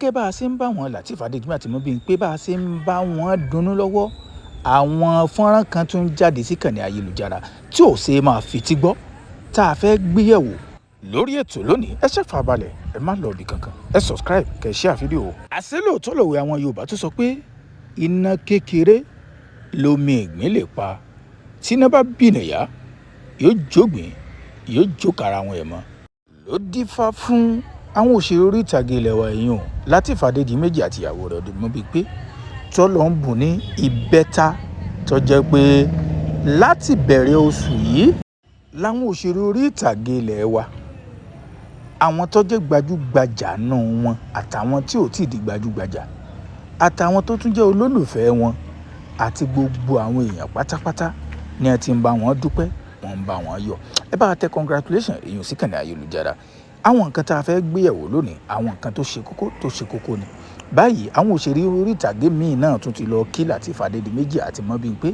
gẹ́gẹ́ bá a ṣe ń bá wọn Lateef Adédìméjì àti Mobímpé bá a ṣe ń bá wọn dunnú lọ́wọ́ àwọn fọ́nrán kan tún jáde sí kànnì ayélujára tí ò ṣe máa fetí gbọ́ tá a fẹ́ gbéyẹ̀wò lórí ètò lónìí. ẹ ṣe fàbalẹ̀ ẹ má lọ ibì kankan ẹ subscribe kẹ́ share fídíò. àṣé lóòótọ́ lòwe àwọn Yorùbá tó sọ pé iná kékeré lomi ìgbín lè pa tí iná bá bìnìyà yóò jógbìn yóò jókàrà àwọn ẹ̀ mọ́. ló dífá fún àwọn òṣèré orí ìtàgé ilẹ̀ wa èèyàn Lateef Adédìméjì àti ìyàwó rẹ̀ Mobímpé tó lọ ń bùn ní ìbẹ́ta tó jẹ́ pé láti bẹ̀rẹ̀ oṣù yìí láwọn òṣèré orí ìtàgé ilẹ̀ wa àwọn tó jẹ́ gbajúgbajà nù wọn àtàwọn tí ò tíì di gbajúgbajà àtàwọn tó tún jẹ́ olólùfẹ́ wọn àti gbogbo àwọn èèyàn pátápátá ni ẹ ti ń bá wọn dúpẹ́ wọ́n ń bá wọn yọ̀. ẹ bá tẹ congratulation èèyàn sí kànnì ayélujára. àwọn nǹkan tá a fẹ́ gbéyẹ̀wò lónìí àwọn nǹkan tó ṣe kókó ni. báyìí àwọn òṣèré orí ìtàgé míì náà tún ti lọ kí Lateef Adédìméjì àti Mobímpé.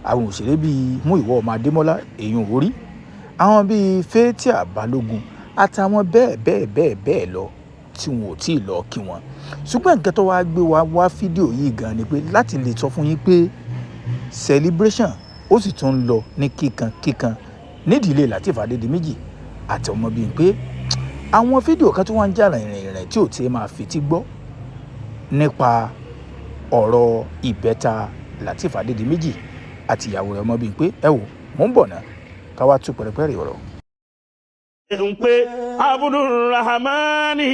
àwọn òṣèré bíi Múyìwá ọmọ Adémọ́lá èèyàn orí àwọn bíi Fathia Balógun àtàwọn bẹ́ẹ̀ lọ tí wọn ò tí ì lọ kí wọn. ṣùgbọ́n nǹkan tó wá gbé wá fídíò yìí gan ni pé láti lè sọ fún yín pé celebration ó sì tún ń lọ ní kíkan nídìílé Lateef Adédìméjì àti Mobímpé. àwọn fídíò kan tí wọ́n ń jà rìnrìn tí ò tí ì máa fetí gbọ́ nípa ọ̀rọ̀ ìbẹ́ta Lateef Adédìméjì àti ìyàwó rẹ̀ Mobímpé. ẹ wò mò ń bọ̀ náà ká wá tú pẹ̀rẹ̀pẹ̀rẹ̀ ọ̀rọ̀. pé Abdulrahmani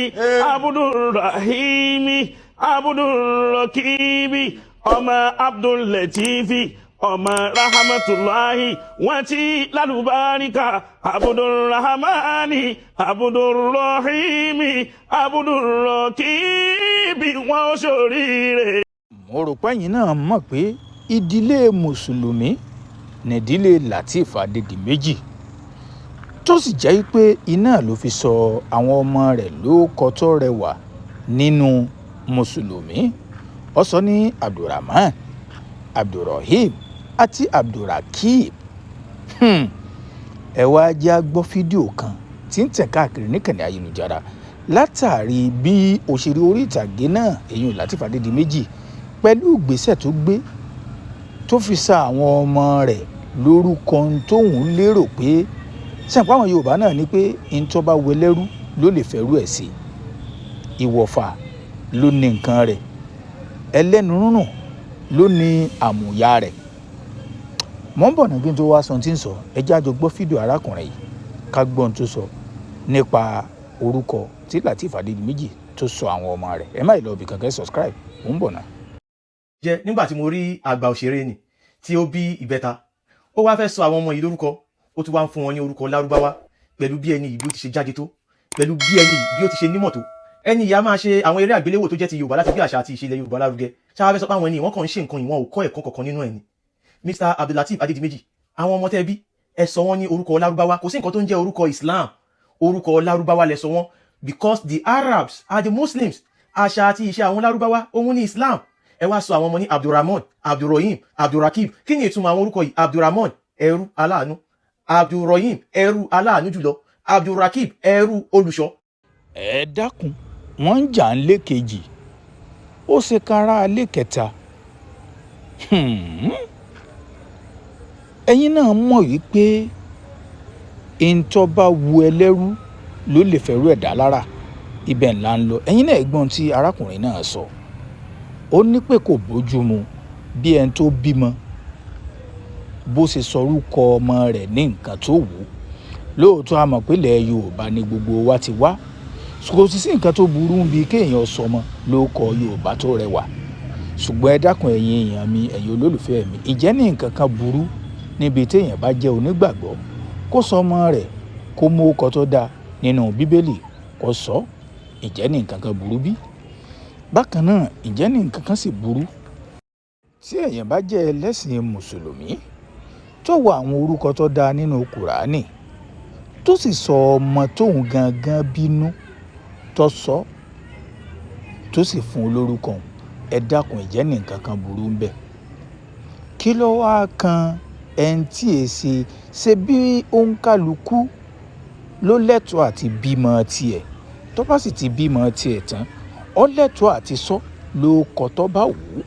Abdulrahimi Abdulrakibi ọmọ Abdullatifi ọmọ Rahmatulahi wọn ti lálùbáríkà Abdulrahmani Abdulrahimi Abdulrakibi wọn ṣoríire. mo rò pé ẹ̀yin náà mọ̀ pé ìdílé mùsùlùmí nídìílé Lateef Adédìméjì tó sì jẹ́ pé iná ló fi sọ àwọn ọmọ rẹ̀ lórúkọ tó rẹwà nínú mùsùlùmí. ó sọ ní Abdulrahman Abdulrahim àti Abdulrakib. ẹ wá já gbọ́ fídíò kan tí ń tẹ̀ káàkiri níkànnì ayélujára látàrí bí òṣèré orí ìtàgé náà èyí Lateef Adédìméjì pẹ̀lú ìgbésẹ̀ tó gbé tó fi sa àwọn ọmọ rẹ̀ lórúkọ tóun lérò pé sẹ́ǹpá àwọn Yorùbá náà ní pé ntọ́ bá wẹlẹ́rú ló lè fẹ́rú ẹ̀ sí. ìwọ̀fà ló ní nǹkan rẹ̀ ẹlẹ́nu rúnrún ló ní àmúyá rẹ̀. mọ́ ń bọ̀ náà kí n tó wá sọ tí ń sọ ẹ jẹ́ àjọ gbọ́ fídíò arákùnrin yìí ká gbọ́ ohun tó sọ nípa orúkọ tí Lateef Adédìméjì tó sọ àwọn ọmọ rẹ̀. ẹ má ì lọ ibì kankan subscribe mò ń bọ̀ náà. jẹ́ nígbà tí mo rí àgbà òṣèré ni tí ó bí ìbẹ́ta ó wá fẹ́ sọ àwọn ọmọ yìí lórúkọ ó tún wá ń fún wọn ní orúkọ lárúbáwá pẹ̀lú bí ẹni yìí bí ó ti ṣe jáde tó pẹ̀lú bí ẹni yìí bí ó ti ṣe nímọ̀ tó. ẹni yìí a máa ṣe àwọn eré àgbéléwò tó jẹ́ ti Yorùbá láti bí àṣà àti ìṣẹ̀lẹ̀ Yorùbá lárugẹ. ṣáà fẹ́ sọ pé àwọn ẹni wọ́n kàn ń ṣe nǹkan ìwọ̀n ò kọ́ ẹ̀kọ́ kankan nínú ẹ̀ ni. Mr. Abdulateef Adédìméjì àwọn ọmọ tẹ́ bí ẹ sọ wọ́n ní orúkọ lárúbáwá kò sí nǹkan tó ń jẹ́ orúkọ Islam orúkọ lárúbáwá lẹ sọ wọ́n because the Arabs are the Muslims àṣà àti ìṣe àwọn lárúbáwá òun ní Islam. ẹ wá sọ àwọn ọmọ ní Abdulrahman Abdulrahim Abdulrakib kí ni ìtumọ̀ àwọn orúkọ yìí? Abdulrahman ẹrú aláàánú Abdulrahim ẹrú aláàánú jùlọ Abdulrakib ẹrú olùṣọ́. ẹ dákun wọ́n ń jà ń lé kejì ó ṣe kára lé kẹta. ẹ̀yin náà mọ̀ wípé ntọ́ bá wu ẹlẹ́rú ló lè fẹ́rú ẹ̀dá lára ibẹ̀ ńlá ń lọ. ẹ̀yin náà gbọ́n tí arákùnrin náà sọ ó ní pé kò bójú mu bí ẹni tó bímọ bó ṣe sọrúkọ ọmọ rẹ̀ ní nǹkan tó wù ú. lóòótọ́ a mọ̀ pé ilẹ̀ Yorùbá ni gbogbo wa ti wá kò sì sí nǹkan tó burú bíi kéèyàn sọmọ lórúkọ Yorùbá tó rẹwà. ṣùgbọ́n ẹ dákun ẹ̀yin èèyàn mi ẹ̀yin olólùfẹ́ mi ìjẹ́ ní nǹkan kan burú níbi téèyàn bá jẹ́ onígbàgbọ́ kó sọ ọmọ rẹ̀ kó mú ọkọ tó dáa nínú Bíbélì kó sọ ìjẹ́ ní nǹkan kan burú bí. bákan náà ìjẹ́ ní nǹkan kan sì burú tí èèyàn bá jẹ́ ẹlẹ́sìn mùsùlùmí tó wọ àwọn orúkọ tó dáa nínú Kùránì tó sì sọ ọmọ tóun gangan bínú tó sọ tó sì fún un lórúkọ ẹ dákun ìjẹ́ ní nǹkan kan burú ń bẹ. kí ló wá kan ẹni tí èsì ṣe bí òǹkàlùkù ló lẹ́tọ̀ọ́ àti bímọ tiẹ̀ tó bá sì ti bímọ tiẹ̀ tán ó lẹ́tọ̀ọ́ àti sọ lórúkọ tó bá wù ú.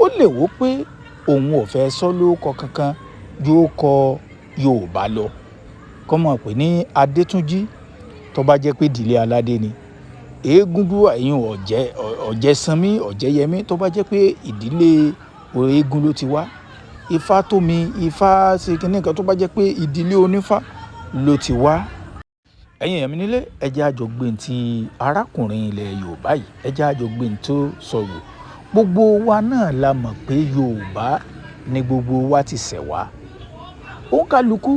Ó lè wò pé òun ò fẹ́ sọ lórúkọ kankan ju orúkọ Yorùbá lọ, kó mọ̀ pé ní Adétúnjí tó bá jẹ́ pé ìdílé aládé ni, Eégúndúwà ìyún Ọ̀jẹ̀sánmí Ọ̀jẹ̀yẹmí tó bá jẹ́ pé ìdílé eégún ló ti wá, Ifátómi Ifá ṣe kínní kan tó bá jẹ́ pé ìdílé onífá ló ti wá. Ẹ̀yin èèyàn mi nílé, ẹ jẹ́ a jọ gbé ti arákùnrin ilẹ̀ Yorùbá yìí, ẹ jẹ́ a jọ gbé tó sọ̀rọ̀. Gbogbo wa náà la mọ̀ pé Yorùbá ni gbogbo wa ti ṣẹ̀ wá. Òǹkàlùkù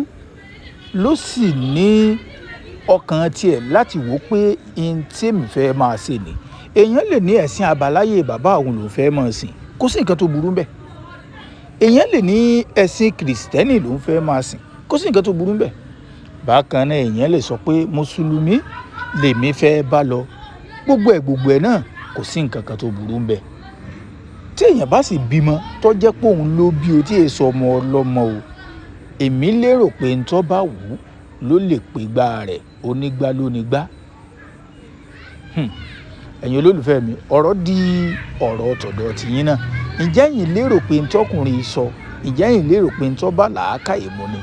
ló sì ní ọkàn tiẹ̀ láti wò pé ihun tí èmi fẹ́ máa ṣe ni. Èèyàn lè ní ẹ̀sìn àbáláyé bàbá òun lòún fẹ́ máa sìn, kò sí nǹkan tó burú bẹ́ẹ̀. Èèyàn lè ní ẹ̀sìn kìrìsìtẹ́nì lòún fẹ́ máa sìn, kò sí nǹkan tó burú bẹ́ẹ̀. Bákan náà èèyàn lè sọ pé mùsùlùmí lèmi fẹ́ bá lọ, gbogbo ẹ̀ náà kò sí nǹkan kan tó burú bẹ́ẹ̀. Tí èèyàn bá sì bímọ tó jẹ́ pé òun ló bí o tí èso ọmọ ọlọ́mọ o, èmi lérò pé ń tó bá wù ú ló lè pé gbá rẹ̀, onígbá lónígbá. Ẹ̀yin olólùfẹ́ mi, ọ̀rọ̀ di ọ̀rọ̀ tọ̀dọ̀ tiyín náà. Ǹjẹ́ ẹ̀yin lérò pé ń tọkùnrin sọ, ǹjẹ́ ẹ̀yin lérò pé ń tó bá làákàyè mu ni?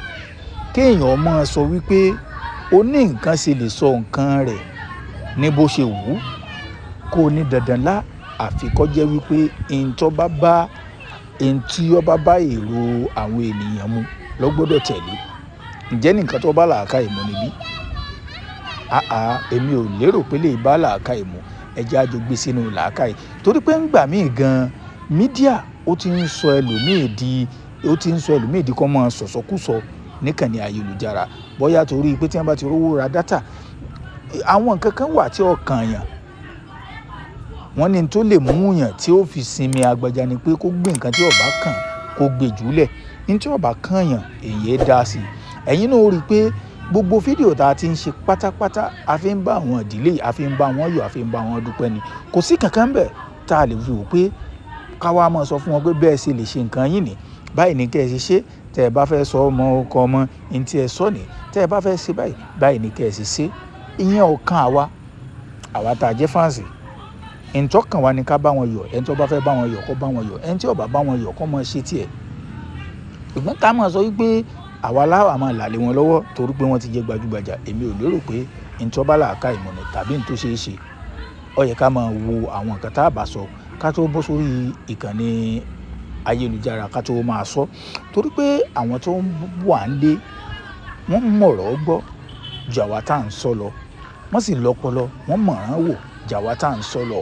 Kéèyàn máa sọ wípé ó ní nǹkan ṣe lè sọ nǹkan rẹ̀ ní bó ṣe wù ú, kó ní dandan lá àfi kó jẹ́ wípé ń tó bá bá ń tí ó bá bá èrò àwọn ènìyàn mu ló gbọ́dọ̀ tẹ̀lé. Ǹjẹ́ nǹkan tó bá làákàyè mu níbí? Èmi ò lérò pé lè bá làákàyè mu. Ẹ jẹ́ a jọ gbé sínú làákàyè, torí pé ńgbà míì gan mídíà ó ti ń sọ ẹlòmíì di kó máa sọ̀sọ́kùsọ níkànnì ayélujára, bóyá torí pé tí wọ́n bá ti rówó ra dátà, àwọn nǹkan kan wà tí ọkàn yàn wọ́n ní tó lè mú yàn tí ó fi sinmi agbájá ni pé kó gbé nǹkan tí ó bá kàn kó gbé jùlẹ̀, ní tí ó bá kàn yàn èyí dá sí. Ẹ̀yin náà ó rí i pé gbogbo fídíò tá a ti ń ṣe pátápátá a fi ń bá àwọn ìdílé, a fi ń bá wọn yọ̀, a fi ń bá wọn dúpẹ́ ni. Kò sí kankan bẹ́ẹ̀ tá a lè fi wò pé káwa máa sọ fún wọn pé bẹ́ẹ̀ ṣe lè ṣe nǹkan yín ni, báyìí ní kẹ́ ẹ ṣe ṣe, tẹ́ ẹ bá fẹ́ sọ ọmọ ọkọ ọmọ ní tí ẹ sọ ni, tẹ́ ẹ bá fẹ́ ṣe báyìí ní kẹ́ ẹ ṣe ṣe. Ìyẹn ọ̀kan àwa tá a jẹ́ fáǹsì. Ìtọ́kàn wa ni ká bá wọn yọ̀, ẹni tó bá fẹ́ bá wọn yọ̀ kó bá wọn yọ̀, ẹni tí ò bá bá wọn yọ̀ kó máa ṣe tiẹ̀. Ṣùgbọ́n ká máa sọ wípé àwa láwa máa làlé wọn lọ́wọ́ torí pé wọ́n ti jẹ́ gbajúgbajà, èmi ò lérò pé ń tó bá làákàyè mu ni tàbí ń tó ṣeé ṣe. Ó yẹ ká máa wo àwọn nǹkan tá a bá sọ ká tó bọ́ sórí ìkànnì ayélujára ká tó máa sọ, torí pé àwọn tó wà ń lé wọ́n mọ̀rọ̀ gbọ́ ju àwa tá à ń sọ lọ, wọ́n sì lọ́pọlọ, wọ́n mọ̀ràn wò ju àwa tá à ń sọ lọ.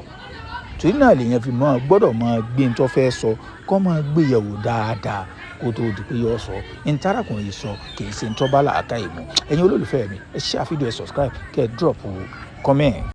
Torí náà lèèyàn fi gbọ́dọ̀ máa gbé ń tó fẹ́ sọ kó máa gbé yẹ̀wò dáadáa kó tó di pé yóò sọ. Ń tárákùnrin sọ kì í ṣe ń tó bá làákàyè mu. Ẹ̀yin olólùfẹ́ mi, ẹ share fídíò, ẹ subscribe, kẹ́ ẹ drop comment.